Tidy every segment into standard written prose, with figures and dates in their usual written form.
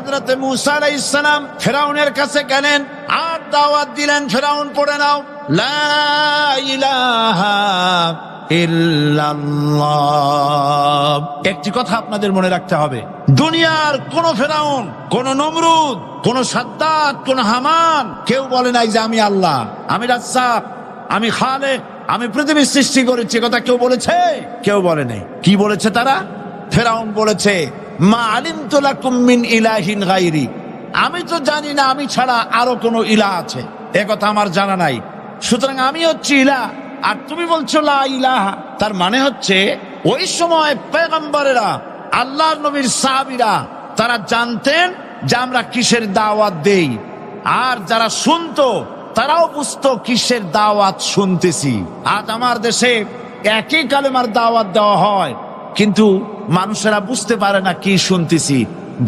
হযরত মূসা আলাইহিস সালাম ফেরাউনের কাছে গেলেন আর দাওয়াত দিলেন, ফেরাউন পড়ে নাও লা ইলাহা ইল্লাল্লাহ। একটি কথা আপনাদের মনে রাখতে হবে, দুনিয়ার কোন ফেরাউন, কোন নমরুদ, কোন সাদ্দাত, কোন হামান কেউ বলে নাই যে আমি আল্লাহ, আমি রাজ্জাক, আমি খালেক, আমি পৃথিবীর সৃষ্টি করেছি। কথা কেউ বলেছে? কেউ বলে নাই। কি বলেছে তারা? ফেরাউন বলেছে মা আলিমতু লাকুম মিন ইলাহিন গায়রি, আমি তো জানি না আমি ছাড়া আরো কোনো ইলাহ আছে, এ কথা আমার জানা নাই, সুতরাং আমি হচ্ছি ইলাহ আর তুমি বলছো লা ইলাহা। তার মানে হচ্ছে ওই সময় পয়গম্বরেরা, আল্লাহর নবীর সাহাবীরা তারা জানতেন যে আমরা কিসের দাওয়াত দেই, আর যারা শুনতো তারাও বুঝতো কিসের দাওয়াত শুনতেছি। আজ আমার দেশে একই কালেমার দাওয়াত দেওয়া হয়, কিন্তু মানুষেরা বুঝতে পারে না কি শুনতেছি।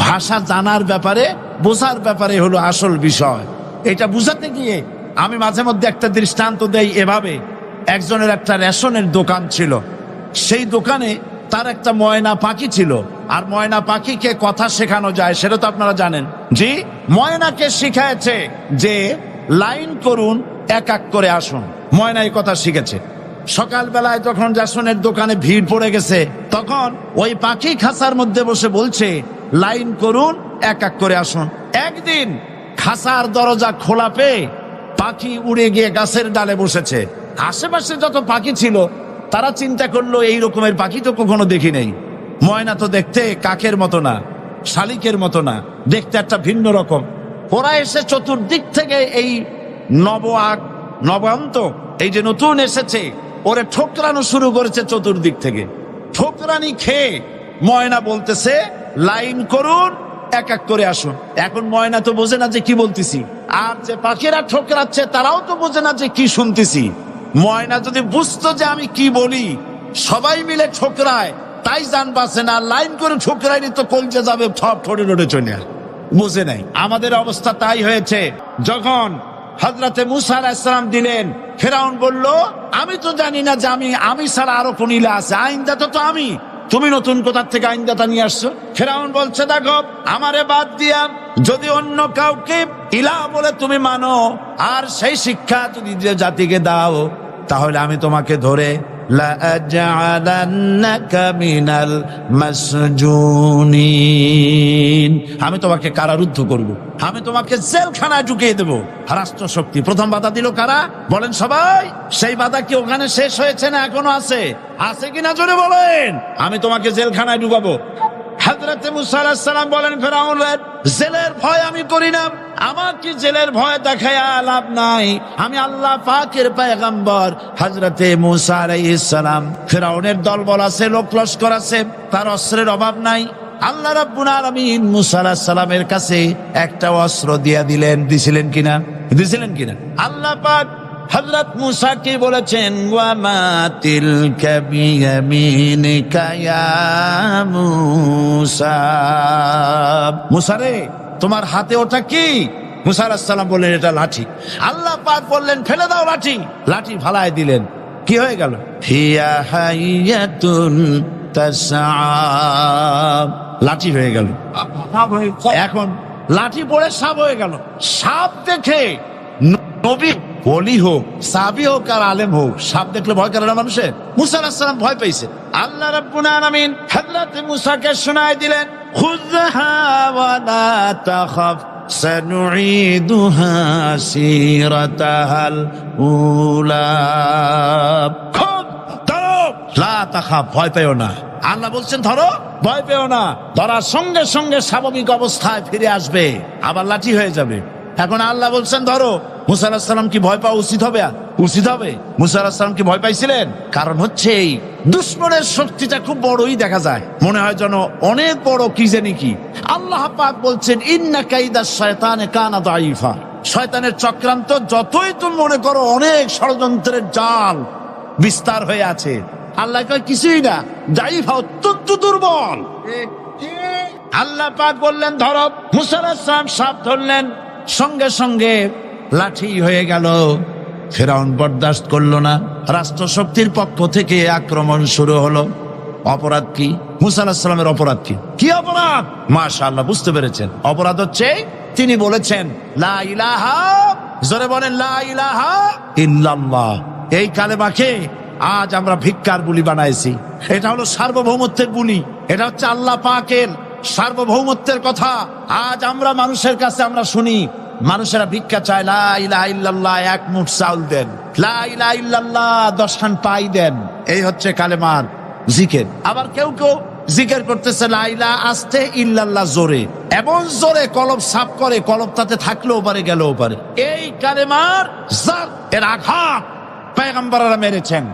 ভাষা জানার ব্যাপারে, বোঝার ব্যাপারে হলো আসল বিষয়। এটা বুঝাতে গিয়ে আমি মাঝে মধ্যে একটা দৃষ্টান্ত দেই এভাবে। একজনের একটা রেশনের দোকান ছিল, সেই দোকানে তার একটা ময়না পাখি ছিল। আর ময়না পাখিকে কথা শেখানো যায় সেটা তো আপনারা জানেন। জি, ময়নাকে শিখায়েছে যে লাইন করুন, এক এক করে আসুন। ময়না এই কথা শিখেছে। সকালবেলায় যখন রেশনের দোকানে ভিড় পড়ে গেছে, তখন ওই পাখি খাঁচার মধ্যে বসে বলছে লাইন করুন, এক এক করে আসুন। একদিন খাঁচার দরজা খোলা পেয়ে পাখি উড়ে গিয়ে গাছের ডালে বসেছে। আশেপাশে যত পাখি ছিল তারা চিন্তা করলো এই রকমের পাখি তো কখনো দেখি নাই। ময়না তো দেখতে কাকের মতো না, শালিকের মতো না, দেখতে একটা ভিন্ন রকম। ওরা এসে চতুর্দিক থেকে এই নবান্ত, এই যে নতুন এসেছে, ওরে ঠোকরানো শুরু করেছে চতুর্দিক থেকে। ঠোকরানি খেয়ে ময়না বলতেছে লাইন করুন, এক এক করে আসুন। এখন ময়না তো বোঝে না যে কি বলতেছি, আর যে পাখিরা ঠোকরাচ্ছে তারাও তো বোঝে না যে কি শুনতেছি। ময়না যদি বুঝতো যে আমি কি বলি, সবাই মিলে ঠোকরায়, তাই জান বাঁচে না। লাইন করে ঠোকরাইনি তো কলজে যাবে, সব ঠোঁটে ঠোঁটে চলে বুঝে নাই। আমাদের অবস্থা তাই হয়েছে। যখন হযরতে মূসা আলাইহিস সালাম দিলেন, ফেরাউন বলল আমি তো জানি না যে আমি ছাড়া আরো কোন ইলাহ আছে, আইনদাতা তো আমি, তুমি নতুন কোথা থেকে আইনদাতা নিয়ে আসছো? ফেরাউন বলছে দেখো, আমারে বাদ দিয়া যদি অন্য কাউকে ইলাহ বলে তুমি মানো আর সেই শিক্ষা যদি যে জাতিকে দাও, তাহলে আমি তোমাকে ধরে লাআজআলান্নাকা মিনাল মাসজুনিন, আমি তোমাকে কারারুদ্ধ করব, আমি তোমাকে জেলখানায় ঢুকিয়ে দেব। রাষ্ট্রশক্তি প্রথম বাধা দিল কারা? বলেন সবাই। সেই বাধা কি ওখানে শেষ হয়েছে না এখনো আছে? আছে কিনা জোরে বলেন। আমি তোমাকে জেলখানায় ঢুকাবো। হযরতে মূসা আলাইহিস সালাম বলেন ফেরাউন, জেলের ভয় আমি করি না, আমাকে জেলের ভয় দেখায়া লাভ নাই, আমি আল্লাহ পাকের পয়গম্বর হযরতে মূসা আলাইহিস সালাম। ফেরাউনের দলবল আছে, লোক লস্কর আছে, তার অস্ত্রের অভাব নাই। আল্লাহ রাব্বুল আলামিন মূসা আলাইহিস সালামের কাছে একটা অস্ত্র দিছিলেন কিনা? আল্লাহ পাক হযরত মূসা কে বলেছেন ওয়া মা তিলকা বিয়ামিনিকা ইয়া মূসা, মূসা রে তোমার হাতে ওটা কি? মূসা আলাইহিস সালাম বললেন এটা লাঠি। আল্লাহ পাক বললেন ফেলে দাও লাঠি। লাঠি ফালায় দিলেন। কি হয়ে গেল? হিয়া হাইয়াতুন তাসআ, লাঠি হয়ে গেল। এখন লাঠি পড়ে সাপ হয়ে গেল। সাপ দেখে নবী, ওলি হোক, সাহাবী হোক আর আলেম হোক, সাপ দেখলে ভয় করে না মানুষের? মূসা আলাইহিস সালাম ভয় পেয়েছে। আল্লাহ রাব্বুল আলামিন হযরত মূসাকে শোনায় দিলেন খুযহা ওয়া লা তাখাফ সানুঈদুহা সিরাতাহাল উলা, খুব ধরো, লা তাখাফ, ভয় পেও না। আল্লাহ বলছেন ধরো, ভয় পেও না। ধরার সঙ্গে সঙ্গে স্বাভাবিক অবস্থায় ফিরে আসবে, আবার লাঠি হয়ে যাবে। এখন আল্লাহ বলছেন ধরো। মূসা আলাইহিস সালাম কি ভয় পাওয়া উচিত হবে? মূসা আলাইহিস সালাম কি ভয় পাইছিলেন? কারণ হচ্ছে এই দুশমনের শক্তিটা খুব বড়ই দেখা যায়, মনে হয় যেন অনেক বড় কি জানি কি। আল্লাহ পাক বলছেন ইন্না কাইদাশ শায়তানে কানা দাঈফা, শয়তানের চক্রান্ত যতই তুমি মনে করো অনেক ষড়যন্ত্রের জাল বিস্তার হয়ে আছে, আল্লাহ কয় কিছুই না, দাঈফা অত্যন্ত দুর্বল। আল্লাহ পাক বললেন ধরো। মূসা আলাইহিস সালাম সাপ ধরলেন, সঙ্গে সঙ্গে লাঠি হয়ে গেল। ফেরাউন বরদাস্ত করলো না, রাষ্ট্রশক্তির পক্ষ থেকে আক্রমণ শুরু হলো। অপরাধ কি? মুসা আলাইহিস সালামের অপরাধ কি? কি অপরাধ? মাশাআল্লাহ, বুঝতে পেরেছেন। অপরাধ হচ্ছে তিনি বলেছেন লা ইলাহা, জোরে বলেন লা ইলাহা ইল্লাল্লাহ। এই কালেমাকে আজ আমরা ভিক্ষার বুলি বানাইছি। এটা হলো সার্বভৌমত্বের বুলি, এটা হচ্ছে আল্লাহ পাকের সার্বভৌমত্বের কথা। আজ আমরা মানুষের কাছে আমরা শুনি, মানুষেরা ভিক্ষা চায়, লা ইলাহা ইল্লাল্লাহ, এক মুঠ চাউল দেন, লা ইলাহা ইল্লাল্লাহ 10 খান পাই দেন। এই হচ্ছে কালেমার জিকির। আবার কেউ কেউ জিকির করতেছে লা ইলাহা আস্তে, ইল্লাল্লাহ জোরে, এমন জোরে কলব সাফ করে, কলব তাতে থাকলেও পারে গেলেও পারে। এই কালেমার জাত, এর আঘাত পয়গম্বররা মেরেছেন।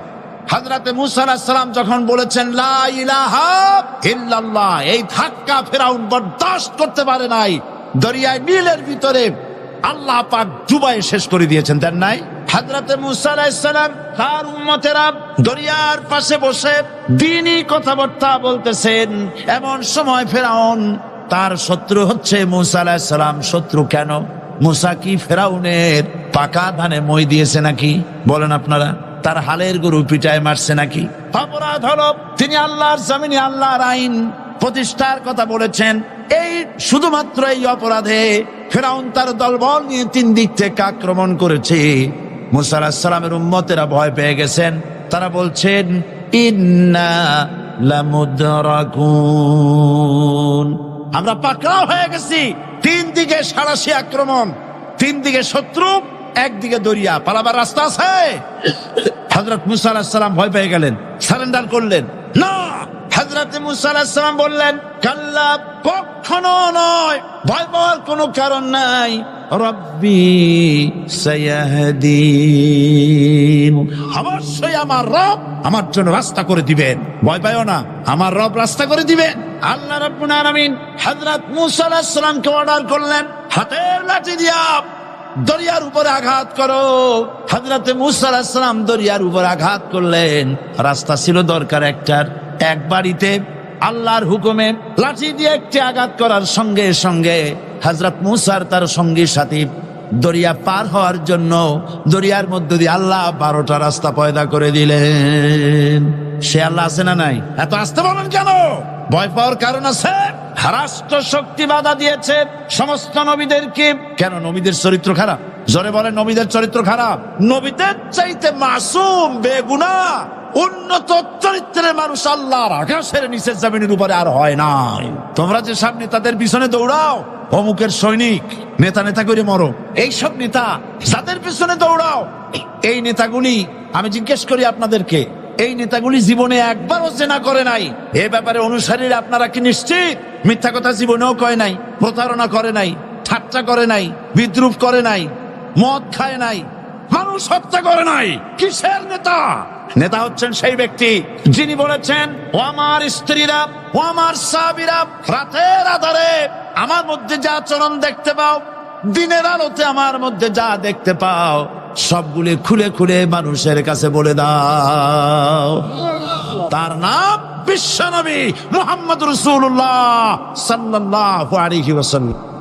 হযরতে মুসা আলাইহিস সালাম যখন বলেছেন লা ইলাহা ইল্লাল্লাহ, এই ধাক্কা ফেরাউন বরদাস্ত করতে পারে নাই। দরিয়ায় নীলের ভিতরে আল্লাহ পাক ডুবাই শেষ করে দিয়েছেন, দেন নাই? হযরতে মুসা আলাইহিস সালাম তার উম্মতেরা দরিয়ার পাশে বসে দ্বীনি কথাবার্তা বলতেছেন। এমন সময় ফেরাউন, তার শত্রু হচ্ছে মুসা আলাইহিস সালাম। শত্রু কেন? মুসা কি ফেরাউনের পাকা ধানে মই দিয়েছে নাকি? বলেন আপনারা। তার হালের গরু পিটায় মারছে নাকি? অপরাধ হলো তিনি আল্লাহর জমিনে আল্লাহর আইন প্রতিষ্ঠার কথা বলেছেন। এই শুধুমাত্র এই অপরাধে ফেরাউন তার দলবল নিয়ে 3 দিক থেকে আক্রমণ করেছে। মুসা আলাইহিস সালামের উম্মতেরা ভয় পেয়ে গেছেন। তারা বলছেন ইন্না লামুদরাকুন, আমরা পাকড়াও হয়ে গেছি। 3 দিকে সাঁড়াশি আক্রমণ, 3 দিকে শত্রু, একদিকে দরিয়া, পালাবার রাস্তা আছে? হযরত মুসা আলাইহিস সালাম ভয় পেয়ে গেলেন, সারেন্ডার করলেন না। হযরত মুসা আলাইহিস সালাম বললেন কাল্লা, কখনো নয়, ভয় পাওয়ার কোনো কারণ নাই। রব্বি সায়াহদিন, অবশ্যই আমার রব আমার জন্য রাস্তা করে দিবেন, ভয় পাইও না, আমার রব রাস্তা করে দিবেন। আল্লাহ রাব্বুল আলামিন হযরত মুসা আলাইহিস সালামকে অর্ডার করলেন, হাতের লাঠি দিয়া দরিয়ার উপরে আঘাত করো। হযরত মুসা আলাইহিস সালাম দরিয়ার উপর আঘাত করলেন। রাস্তা ছিল দরকার একটার, এক বাড়িতে আল্লাহর হুকুমে লাঠি দিয়ে একটি আঘাত করার সঙ্গে সঙ্গে হযরত মুসার তার সঙ্গী সাথী দরিয়া পার হওয়ার জন্য দরিয়ার মধ্যে দিয়ে আল্লাহ 12টা রাস্তা পয়দা করে দিলেন। সে আল্লাহ আছে না নাই? এত আসতে বলেন কেন? ভয় পাওয়ার কারণ আছে। রাষ্ট্র শক্তি বাধা দিয়েছে সমস্ত নবীদেরকে। কেন? নবীদের চরিত্র খারাপ? জোরে বলেন, নবীদের চরিত্র খারাপ? নবীদের চাইতে মাসুম, বেগুনাহ, উন্নত চরিত্রের মানুষ আল্লাহর আকাশের নিচের জমিনের উপরে আর হয় নাই। তোমরা যে সব নেতাদের পিছনে দৌড়াও, অমুকের সৈনিক, নেতা নেতা করে মরো, এইসব নেতা যাদের পিছনে দৌড়াও, এই নেতাগুলি, আমি জিজ্ঞেস করি আপনাদেরকে, এই নেতাগুলি জীবনে একবারও জেনা করে নাই। এ ব্যাপারে অনুসারীরা আপনারা কি নিশ্চিত? মিথ্যা কথা জীবনেও কয় নাই, প্রতারণা করে নাই, ঠাট্টা করে নাই, বিদ্রুপ করে নাই, মদ খায় নাই, মানুষ হত্যা করে নাই। কিসের নেতা? নেতা হচ্ছেন সেই ব্যক্তি যিনি বলেছেন, ও আমার স্ত্রীরা, ও আমার সাহাবীরা, রাতের আধারে আমার মধ্যে যা আচরণ দেখতে পাও, দিনের আলোতে আমার মধ্যে যা দেখতে পাও, সবগুলি খুলে খুলে মানুষের কাছে বলে দাও। তার নাম বিশ্বনবী মুহাম্মদ রাসূলুল্লাহ সাল্লাল্লাহু আলাইহি ওয়াসাল্লাম।